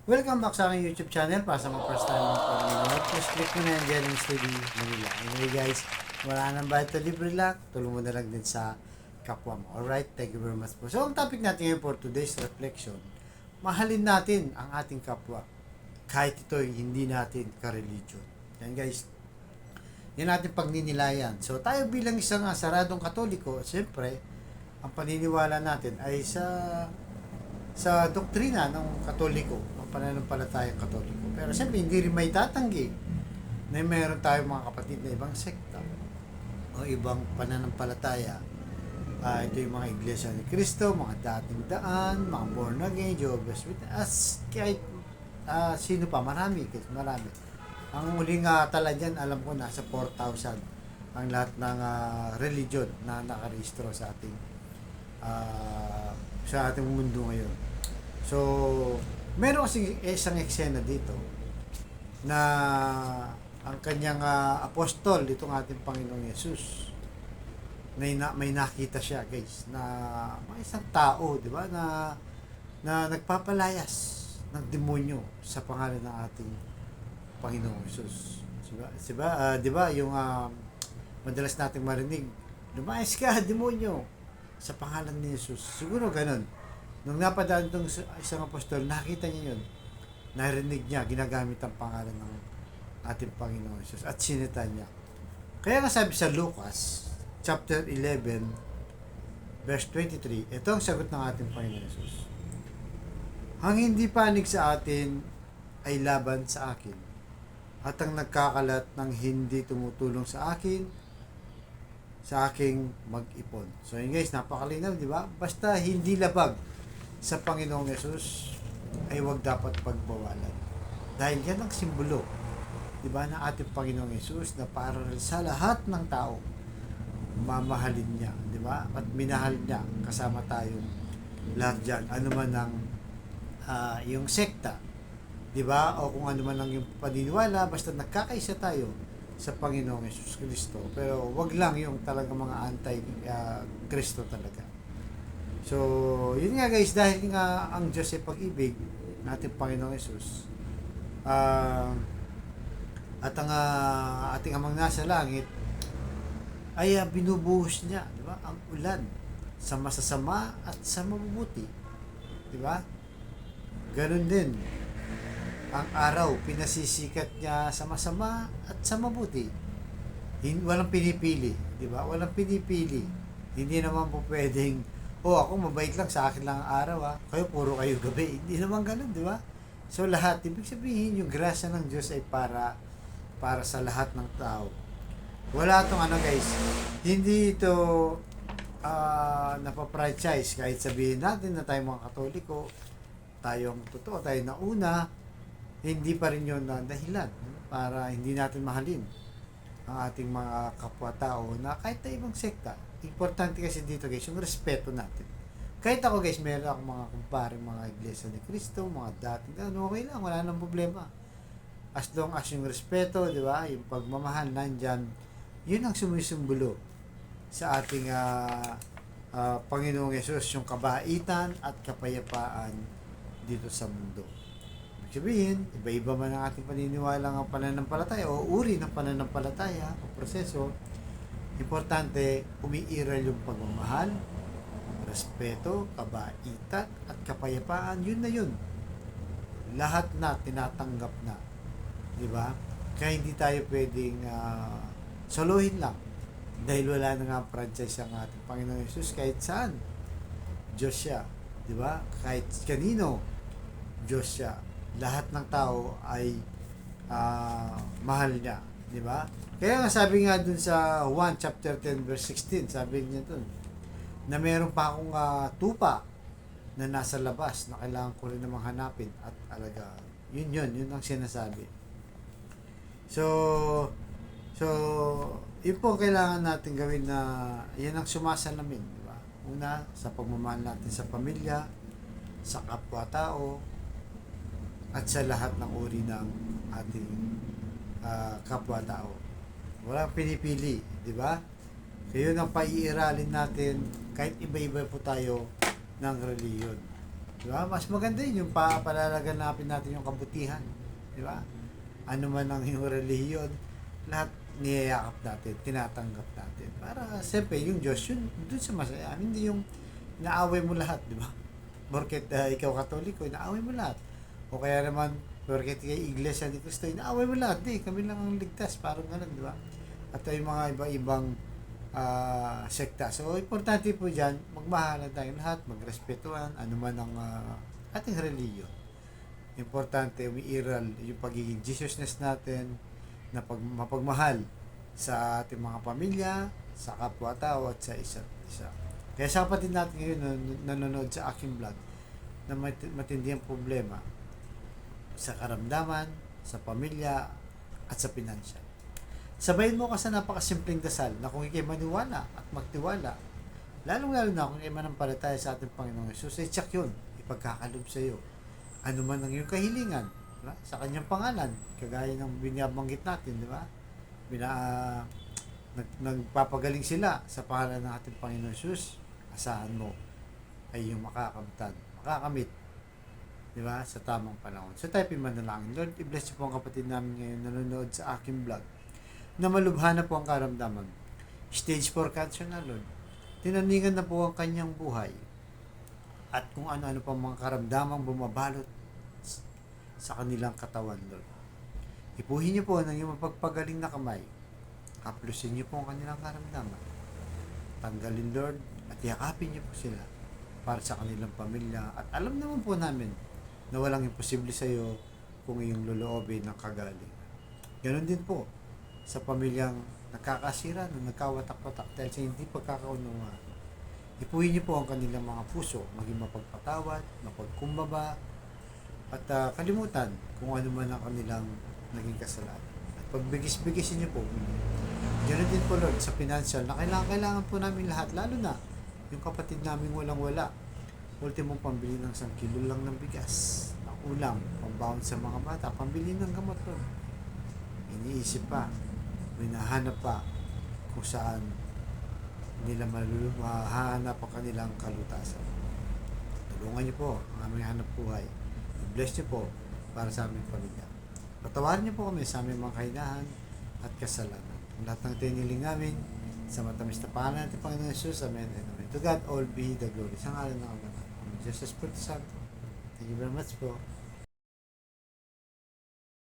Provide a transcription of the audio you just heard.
Welcome back sa aking YouTube channel para sa mga first time mo po nanonood. Just click mo na yan dyan yung Study Manila. Anyway guys, wala nang bayad to libre lang. Tulong mo na lang din sa kapwa mo. Alright, thank you very much po. So, ang topic natin ngayon for today's reflection, mahalin natin ang ating kapwa kahit ito hindi natin ka-religion. Yan guys, yan natin pagninilayan. So, tayo bilang isang saradong katoliko, siyempre, ang paniniwala natin ay sa doktrina ng Katoliko, ng pananampalatayang Katoliko. Pero siyempre, hindi rin may tatanggi na mayroon tayong mga kapatid na ibang sekta o ibang pananampalataya. Ito yung mga iglesia ni Cristo, mga dating daan, mga born again, Jehovah's Witness, kahit sino pa, marami. Ang huling tala dyan, alam ko, nasa 4,000 ang lahat ng religion na nakarehistro sa ating mundo ngayon. So, meron kasi isang eksena dito na ang kanyang apostol, itong ating Panginoong Yesus, may nakita siya guys, na may isang tao, di ba, na nagpapalayas ng demonyo sa pangalan ng ating Panginoong Yesus. Di ba, yung madalas nating marinig, lumayas ka, demonyo, sa pangalan ni Jesus. Siguro ganun. Nung napadaan itong isang apostol, nakita niya yun. Narinig niya, ginagamit ang pangalan ng ating Panginoon Jesus at sinita niya. Kaya nga sabi sa Lucas, chapter 11, verse 23, ito ang sagot ng ating Panginoon Jesus. Ang hindi panig sa atin ay laban sa akin, at ang nagkakalat ng hindi tumutulong sa aking mag-ipon. So yun guys, napakalinaw, di ba? Basta hindi labag sa Panginoong Yesus ay wag dapat pagbawalan. Dahil yan ang simbolo, di ba, ng ating Panginoong Yesus na para sa lahat ng tao mamahalin niya, di ba? At minahal niya kasama tayo lahat diyan. Ano man ang yung sekta, di ba? O kung ano man ang yung paniniwala, basta nagkakaisa tayo sa Panginoong Yesus Kristo. Pero wag lang yung talaga mga anti-Kristo talaga. So, yun nga guys, dahil nga ang Diyos ay pag-ibig natin Panginoong Yesus, at ang ating amang nasa langit ay binubuhos niya, di ba? Ang ulan sa masasama at sa mabubuti, di ba? Ganun din ang araw, pinasisikat niya sa masama at sa mabuti. Walang pinipili, di ba? Walang pinipili. Hindi naman po pwedeng, ako mabait lang, sa akin lang ang araw, kayo puro kayo gabi. Hindi naman ganun, di ba? So lahat, ibig sabihin yung grasya ng Diyos ay para sa lahat ng tao. Wala tong guys, hindi ito napaprfranchise. Kahit sabihin natin na tayo mga Katoliko, tayong totoo, tayo nauna, hindi pa rin yun na dahilan para hindi natin mahalin ang ating mga kapwa-tao na kahit na ibang sekta. Importante kasi dito guys, yung respeto natin. Kahit ako guys, meron akong mga kumparing mga iglesia ni Cristo, mga dating, okay lang, wala nang problema. As long as yung respeto, di ba, yung pagmamahal nandyan, yun ang sumisimbolo sa ating Panginoong Yesus, yung kabaitan at kapayapaan dito sa mundo. Ibig sabihin, iba-iba man ang ating paniniwala ng pananampalataya o uri ng pananampalataya o proseso, importante, umiiral yung pagmamahal, respeto, kabaitan, at kapayapaan. Yun na yun. Lahat na tinatanggap na. Di ba? Kaya hindi tayo pwedeng solohin lang. Dahil wala na nga franchise ang ating Panginoon Jesus kahit saan. Diyos siya. Di ba? Kahit kanino, Diyos siya. Lahat ng tao ay mahal niya. Di ba? Kaya nga sabi nga dun sa 1 chapter 10 verse 16, sabi niya dun, na meron pa akong tupa na nasa labas na kailangan ko rin namang hanapin at alagaan. Yun ang sinasabi. So, yun po kailangan natin gawin na yan ang sumasalamin, di ba? Una, sa pagmamahal natin sa pamilya, sa kapwa-tao, at sa lahat ng uri ng ating kapwa-tao. Walang pinipili, di ba? Kaya yun ang paiiralin natin kahit iba-iba po tayo ng reliyon. Di ba? Mas maganda yun, yung palalaganapin natin yung kabutihan. Di ba? Ano man ang yung relihiyon, lahat niyayakap natin, tinatanggap natin. Para, siyempre, yung Diyos, yun, dun sa masaya. Hindi yung inaaway mo lahat, di ba? Porket ikaw katoliko, inaaway mo lahat. O kaya naman, porket kay Iglesia ni Cristo, inaaway mo lahat. Di, kami lang ang ligtas. Parang ganun, di ba? At yung mga iba-ibang sekta. So, importante po dyan, magmahalan tayo lahat, magrespetuhan, ano man ang ating reliyon. Importante, umiiral yung pagiging Jesusness natin, na mapagmahal sa ating mga pamilya, sa kapwa-tao at sa isa't isa. Kaya sa kapatid natin ngayon nanonood sa aking vlog na matindi ang problema sa karamdaman, sa pamilya, at sa pinansyal. Sabayin mo ka sa napakasimpleng dasal na kung ikay maniwala at magtiwala, lalong-lalo na kung ikay manampalataya sa ating Panginoong Yesus, ay tsak yun, ipagkakalob sa iyo. Ano man ang iyong kahilingan, diba? Sa kanyang pangalan, kagaya ng binabanggit natin, di ba? Nagpapagaling sila sa pangalan ng ating Panginoon Yesus, asahan mo ay yung makakamit, di ba? Sa tamang panahon. So tayo manalangin. Lord, i-bless niyo po ang kapatid namin ngayon nanonood sa aking vlog na malubha na po ang karamdaman. Stage 4 cancer na, Lord. Tinaningan na po ang kanyang buhay. At kung ano-ano pa mga karamdamang bumabalot sa kanilang katawan, Lord. Ipuhin niyo po ng iyong mapagpagaling na kamay. Haplusin niyo po ang kanilang karamdaman. Tanggalin, Lord, at yakapin niyo po sila para sa kanilang pamilya. At alam naman po namin na walang imposible sa iyo kung iyong loloobin ng kagaling. Ganon din po sa pamilyang nagkakasira, nagkawatak-watak dahil sa hindi pagkakaunawaan. Ipuhin niyo po ang kanilang mga puso, maging mapagpatawad, mapagkumbaba, at kalimutan kung ano man ang kanilang naging kasalanan. At pagbigis-bigisin niyo po. Ganoon din po, Lord, sa financial na kailangan po namin lahat, lalo na yung kapatid namin walang-wala. Ultimong pambili ng 1 kilo lang ng bigas, ng ulam, pambawon sa mga bata, pambili ng gamot, Lord. Iniisip pa, may nahanap pa kung saan nila mahahanap ang kanilang kalutasan. Tulungan niyo po ang aming hanap buhay. Bless niyo po para sa aming pamilya. Patawarin niyo po kami sa aming mga kahinahan at kasalanan. Ang lahat ng tiniling namin sa matamis na pangalan natin Panginoon Jesus. Amen and amen. To God all be the glory. Sa ngalan ng Ama, Diyos Espiritu Santo. Thank you very much po.